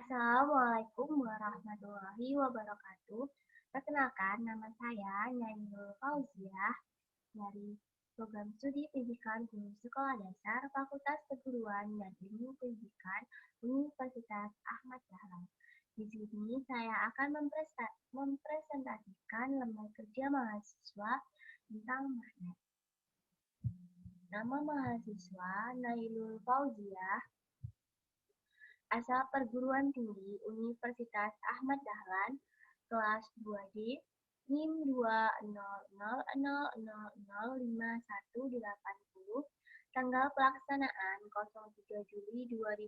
Assalamualaikum warahmatullahi wabarakatuh. Perkenalkan, nama saya Nyanul Fauziah dari Program Studi Pendidikan Guru Sekolah Dasar Fakultas Keguruan dan Ilmu Pendidikan Universitas Ahmad Dahlan. Di sini saya akan mempresentasikan lembar kerja mahasiswa tentang magnet. Nama mahasiswa Nailul Fauziah, asal perguruan tinggi Universitas Ahmad Dahlan, kelas 2D, NIM 200005180, tanggal pelaksanaan 03 Juli 2021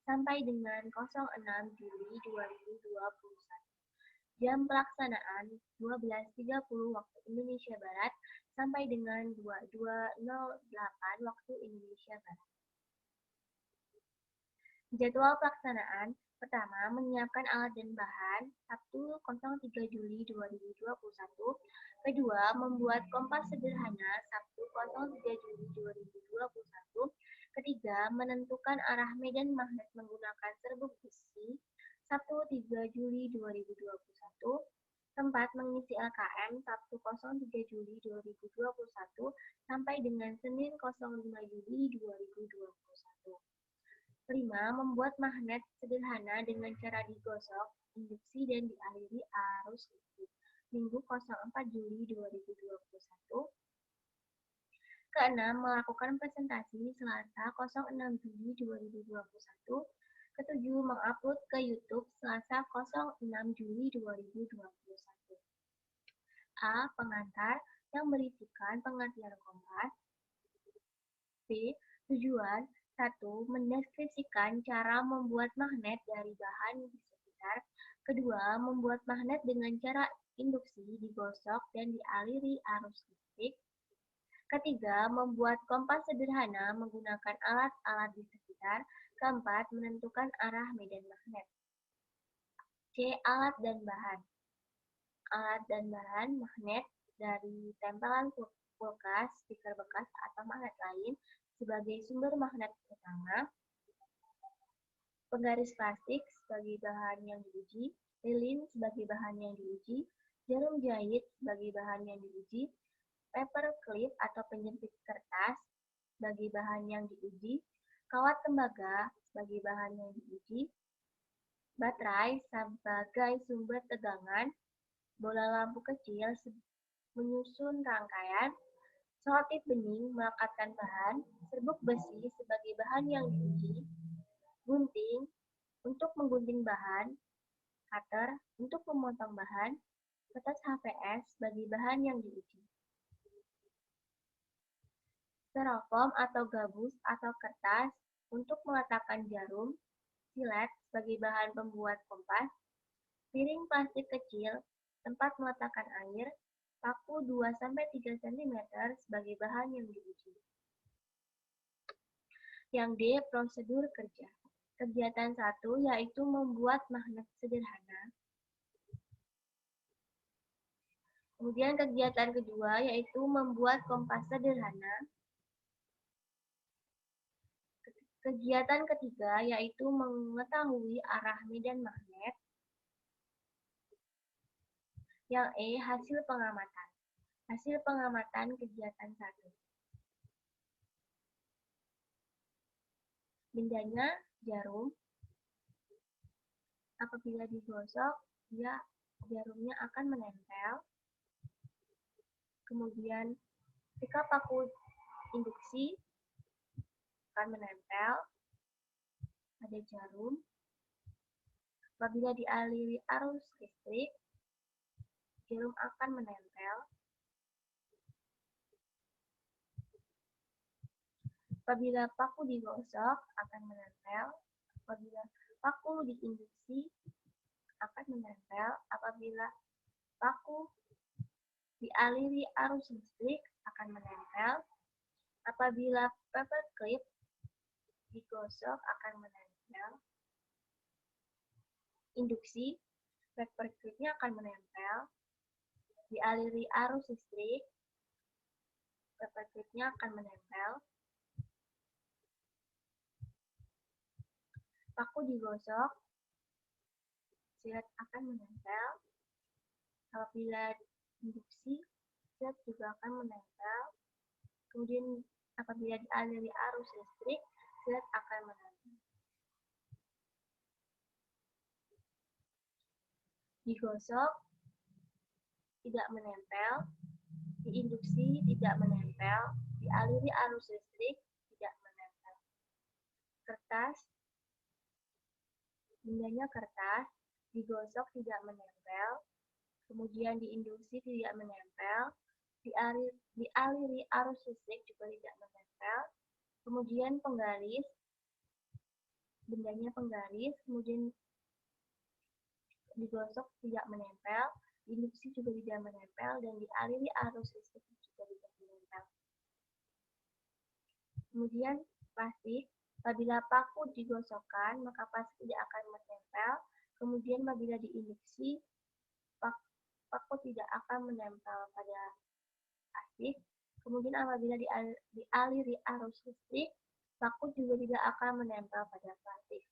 sampai dengan 06 Juli 2021. Jam pelaksanaan 12.30 waktu Indonesia Barat sampai dengan 22.08 waktu Indonesia Barat. Jadwal pelaksanaan: pertama, menyiapkan alat dan bahan, Sabtu 03 Juli 2021. Kedua, membuat kompas sederhana, Sabtu 03 Juli 2021. Ketiga, menentukan arah medan magnet menggunakan serbuk besi, Sabtu 3 Juli 2021. Keempat, mengisi LKM, Sabtu 03 Juli 2021 sampai dengan Senin 05 Juli 2021. 5. Membuat magnet sederhana dengan cara digosok, induksi, dan dialiri arus listrik. Minggu 04 Juli 2021. Keenam, melakukan presentasi Selasa 06 Juli 2021. Ketujuh, mengupload ke YouTube Selasa 06 Juli 2021. A. Pengantar yang berisikan pengertian kompas. B. Tujuan: 1. Mendeskripsikan cara membuat magnet dari bahan di sekitar. Kedua, membuat magnet dengan cara induksi, digosok, dan dialiri arus listrik. Ketiga, membuat kompas sederhana menggunakan alat-alat di sekitar. Keempat, menentukan arah medan magnet. C. Alat dan bahan. Alat dan bahan magnet dari tempelan kulkas, stiker bekas, atau magnet lain sebagai sumber magnet utama, penggaris plastik sebagai bahan yang diuji, lilin sebagai bahan yang diuji, jarum jahit sebagai bahan yang diuji, paper clip atau penjepit kertas sebagai bahan yang diuji, kawat tembaga sebagai bahan yang diuji, baterai sebagai sumber tegangan, bola lampu kecil menyusun rangkaian, selotip bening melekatkan bahan, serbuk besi sebagai bahan yang diuji, gunting untuk menggunting bahan, cutter untuk memotong bahan, kertas HVS sebagai bahan yang diuji. Styrofoam atau gabus atau kertas untuk meletakkan jarum, silet sebagai bahan pembuat kompas, piring plastik kecil tempat meletakkan air, paku 2-3 cm sebagai bahan yang diuji. Yang D. Prosedur kerja. Kegiatan 1 yaitu membuat magnet sederhana. Kemudian kegiatan kedua yaitu membuat kompas sederhana. Kegiatan ketiga yaitu mengetahui arah medan magnet. Yang E. Hasil pengamatan. Hasil pengamatan kegiatan 1. Bendanya jarum. Apabila digosok, jarumnya akan menempel. Kemudian ketika paku induksi akan menempel pada jarum. Apabila dialiri arus listrik, jarum akan menempel. Apabila paku digosok akan menempel. Apabila paku diinduksi akan menempel. Apabila paku dialiri arus listrik akan menempel. Apabila paper clip digosok akan menempel. Induksi, paper clipnya akan menempel. Dialiri arus listrik, paper clipnya akan menempel. paku digosok, silet akan menempel. Apabila induksi, silet juga akan menempel. Kemudian apabila dialiri arus listrik, silet akan menempel. Digosok, tidak menempel. Diinduksi, tidak menempel. Dialiri arus listrik, tidak menempel. Kertas, bendanya kertas, digosok tidak menempel. Kemudian diinduksi tidak menempel. Dialiri arus listrik juga tidak menempel. Kemudian penggaris, bendanya penggaris, kemudian digosok tidak menempel, induksi juga tidak menempel, dan dialiri arus listrik juga tidak menempel. Kemudian plastik, apabila paku digosokkan maka plastik tidak akan menempel. Kemudian apabila diinduksi, paku tidak akan menempel pada plastik. Kemudian apabila dialiri arus listrik, paku juga tidak akan menempel pada plastik.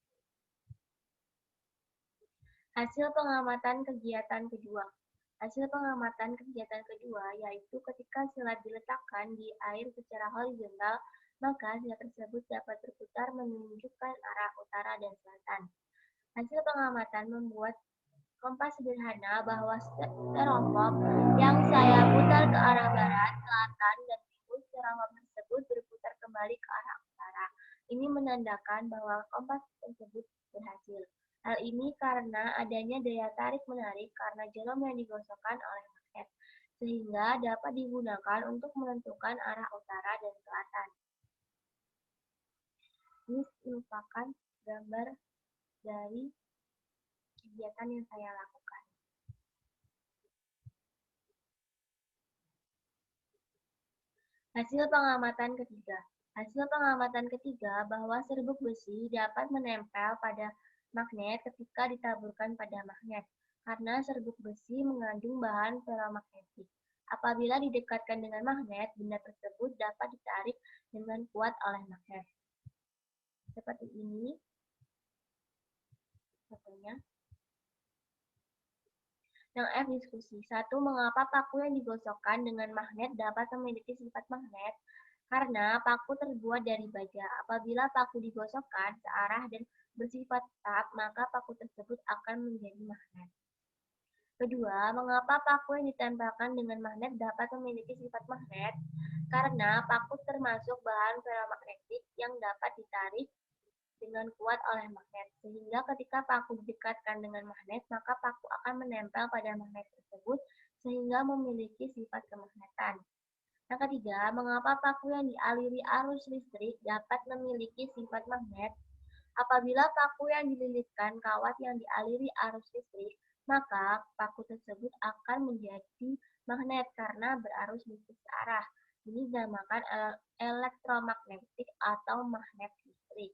Hasil pengamatan kegiatan kedua. Hasil pengamatan kegiatan kedua yaitu ketika silat diletakkan di air secara horizontal, maka silat tersebut dapat berputar menunjukkan arah utara dan selatan. Hasil pengamatan membuat kompas sederhana bahwa styrofoam yang saya putar ke arah barat, selatan, dan timur, styrofoam tersebut berputar kembali ke arah utara. Ini menandakan bahwa kompas tersebut berhasil. Hal ini karena adanya daya tarik-menarik karena jarum yang digosokkan oleh magnet, sehingga dapat digunakan untuk menentukan arah utara dan selatan. Ini merupakan gambar dari kegiatan yang saya lakukan. Hasil pengamatan ketiga. Hasil pengamatan ketiga bahwa serbuk besi dapat menempel pada magnet ketika ditaburkan pada magnet, karena serbuk besi mengandung bahan feromagnetik. Apabila didekatkan dengan magnet, benda tersebut dapat ditarik dengan kuat oleh magnet. Seperti ini contohnya. Yang F, diskusi. 1. Mengapa paku yang digosokkan dengan magnet dapat memiliki sifat magnet? Karena paku terbuat dari baja. Apabila paku digosokkan searah dan bersifat tetap, maka paku tersebut akan menjadi magnet. Kedua, mengapa paku yang ditempelkan dengan magnet dapat memiliki sifat magnet? Karena paku termasuk bahan feromagnetik yang dapat ditarik dengan kuat oleh magnet, sehingga ketika paku didekatkan dengan magnet, maka paku akan menempel pada magnet tersebut sehingga memiliki sifat kemagnetan. Yang ketiga, mengapa paku yang dialiri arus listrik dapat memiliki sifat magnet? Apabila paku yang dililitkan kawat yang dialiri arus listrik, maka paku tersebut akan menjadi magnet karena berarus listrik searah. Ini dinamakan elektromagnetik atau magnet listrik.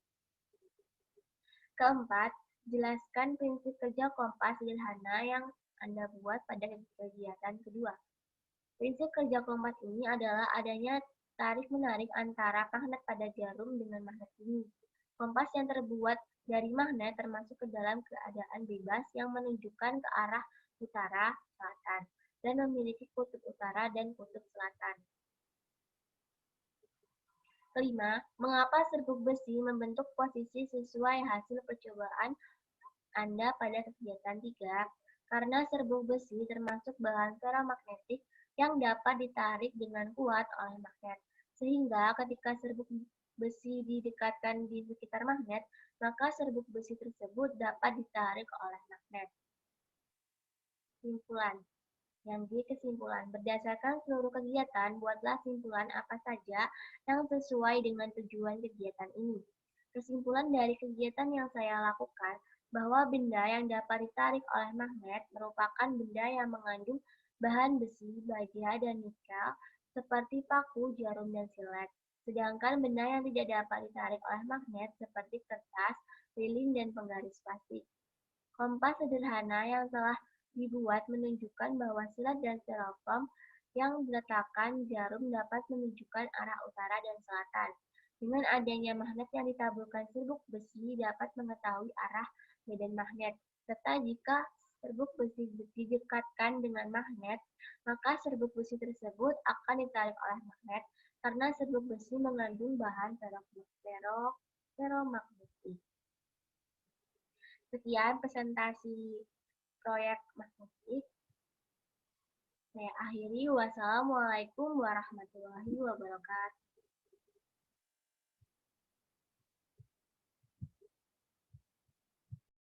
Keempat, jelaskan prinsip kerja kompas sederhana yang Anda buat pada kegiatan kedua. Prinsip kerja kompas ini adalah adanya tarik-menarik antara magnet pada jarum dengan magnet bumi. Kompas yang terbuat dari magnet termasuk ke dalam keadaan bebas yang menunjukkan ke arah utara, selatan, dan memiliki kutub utara dan kutub selatan. Kelima, mengapa serbuk besi membentuk posisi sesuai hasil percobaan Anda pada kegiatan 3? Karena serbuk besi termasuk bahan feromagnetik yang dapat ditarik dengan kuat oleh magnet. Sehingga ketika serbuk besi didekatkan di sekitar magnet, maka serbuk besi tersebut dapat ditarik oleh magnet. Kesimpulan. Yang D, kesimpulan. Berdasarkan seluruh kegiatan, buatlah simpulan apa saja yang sesuai dengan tujuan kegiatan ini. Kesimpulan dari kegiatan yang saya lakukan, bahwa benda yang dapat ditarik oleh magnet merupakan benda yang mengandung bahan besi, baja, dan nikel, seperti paku, jarum, dan silet. Sedangkan benda yang tidak dapat ditarik oleh magnet, seperti kertas, lilin, dan penggaris plastik. Kompas sederhana yang telah dibuat menunjukkan bahwa silet dan styrofoam yang diletakkan jarum dapat menunjukkan arah utara dan selatan. Dengan adanya magnet yang ditaburkan serbuk besi dapat mengetahui arah medan magnet, serta jika serbuk besi didekatkan dengan magnet, maka serbuk besi tersebut akan ditarik oleh magnet karena serbuk besi mengandung bahan feromagnetik. Sekian presentasi proyek magnetik. Saya akhiri. Wassalamualaikum warahmatullahi wabarakatuh.